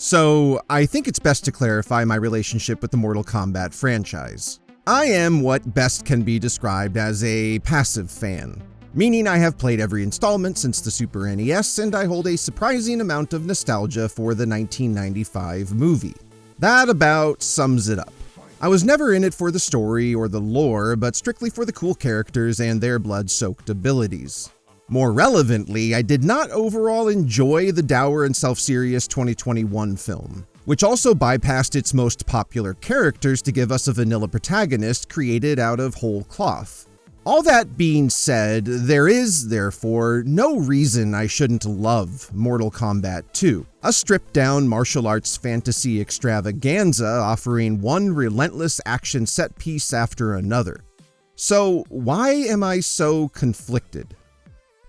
So, I think it's best to clarify my relationship with the Mortal Kombat franchise. I am what best can be described as a passive fan, meaning I have played every installment since the Super NES and I hold a surprising amount of nostalgia for the 1995 movie. That about sums it up. I was never in it for the story or the lore, but strictly for the cool characters and their blood-soaked abilities. More relevantly, I did not overall enjoy the dour and self-serious 2021 film, which also bypassed its most popular characters to give us a vanilla protagonist created out of whole cloth. All that being said, there is, therefore, no reason I shouldn't love Mortal Kombat II, a stripped-down martial arts fantasy extravaganza offering one relentless action set piece after another. So why am I so conflicted?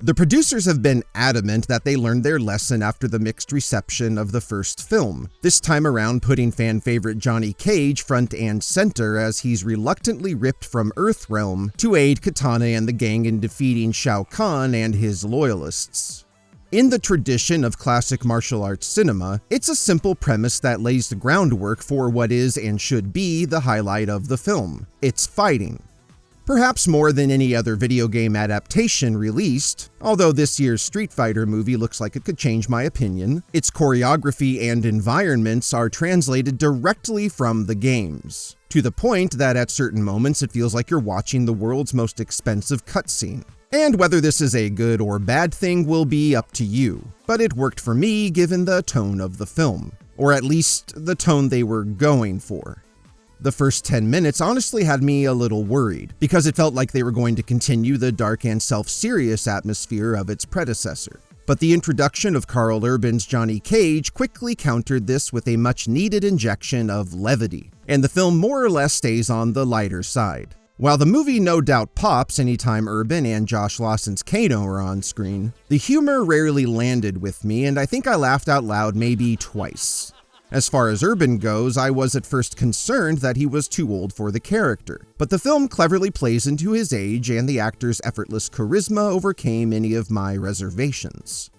The producers have been adamant that they learned their lesson after the mixed reception of the first film, this time around putting fan favorite Johnny Cage front and center as he's reluctantly ripped from Earthrealm to aid Kitana and the gang in defeating Shao Kahn and his loyalists. In the tradition of classic martial arts cinema, it's a simple premise that lays the groundwork for what is and should be the highlight of the film. It's fighting. Perhaps more than any other video game adaptation released, although this year's Street Fighter movie looks like it could change my opinion, its choreography and environments are translated directly from the games, to the point that at certain moments it feels like you're watching the world's most expensive cutscene. And whether this is a good or bad thing will be up to you, but it worked for me given the tone of the film, or at least the tone they were going for. The first 10 minutes honestly had me a little worried, because it felt like they were going to continue the dark and self-serious atmosphere of its predecessor. But the introduction of Karl Urban's Johnny Cage quickly countered this with a much-needed injection of levity, and the film more or less stays on the lighter side. While the movie no doubt pops anytime Urban and Josh Lawson's Kano are on screen, the humor rarely landed with me, and I think I laughed out loud maybe twice. As far as Urban goes, I was at first concerned that he was too old for the character, but the film cleverly plays into his age and the actor's effortless charisma overcame any of my reservations.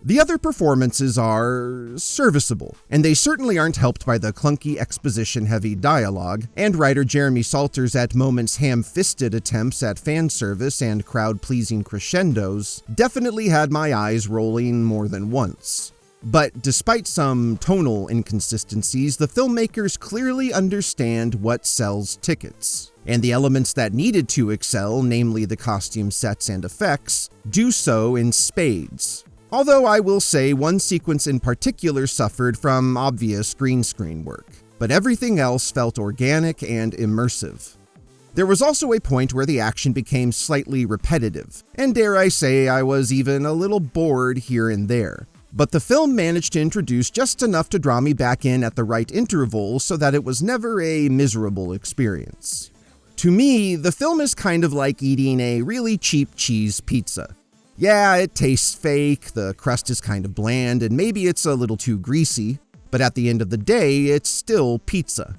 The other performances are serviceable, and they certainly aren't helped by the clunky exposition-heavy dialogue, and writer Jeremy Salter's at moments ham-fisted attempts at fan service and crowd-pleasing crescendos definitely had my eyes rolling more than once. But despite some tonal inconsistencies, the filmmakers clearly understand what sells tickets, and the elements that needed to excel, namely the costume sets and effects, do so in spades. Although I will say one sequence in particular suffered from obvious green screen work, but everything else felt organic and immersive. There was also a point where the action became slightly repetitive, and dare I say I was even a little bored here and there. But the film managed to introduce just enough to draw me back in at the right intervals so that it was never a miserable experience. To me, the film is kind of like eating a really cheap cheese pizza. Yeah, it tastes fake, the crust is kind of bland, and maybe it's a little too greasy, but at the end of the day, it's still pizza.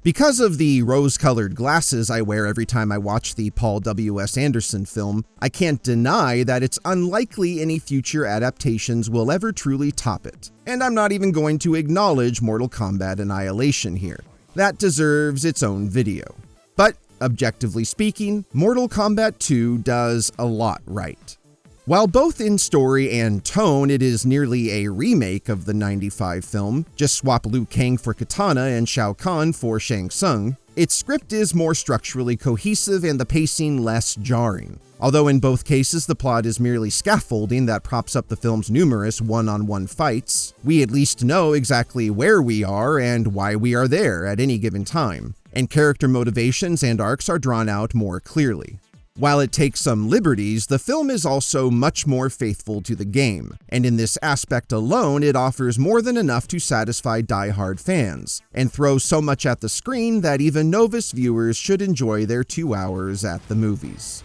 Because of the rose-colored glasses I wear every time I watch the Paul W.S. Anderson film, I can't deny that it's unlikely any future adaptations will ever truly top it. And I'm not even going to acknowledge Mortal Kombat Annihilation here. That deserves its own video. But, objectively speaking, Mortal Kombat 2 does a lot right. While both in story and tone it is nearly a remake of the '95 film, just swap Liu Kang for Kitana and Shao Kahn for Shang Tsung, its script is more structurally cohesive and the pacing less jarring. Although in both cases the plot is merely scaffolding that props up the film's numerous one-on-one fights, we at least know exactly where we are and why we are there at any given time, and character motivations and arcs are drawn out more clearly. While it takes some liberties, the film is also much more faithful to the game, and in this aspect alone it offers more than enough to satisfy die-hard fans, and throws so much at the screen that even novice viewers should enjoy their 2 hours at the movies.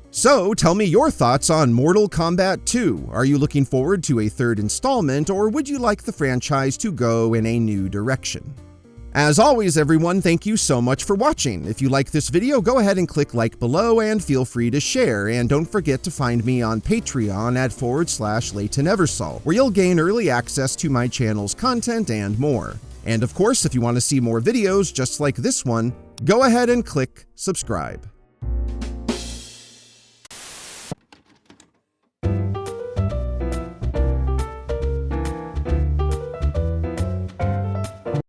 So, tell me your thoughts on Mortal Kombat 2. Are you looking forward to a third installment, or would you like the franchise to go in a new direction? As always, everyone, thank you so much for watching. If you like this video, go ahead and click like below and feel free to share. And don't forget to find me on Patreon at /LeightonEversol, where you'll gain early access to my channel's content and more. And of course, if you want to see more videos just like this one, go ahead and click subscribe.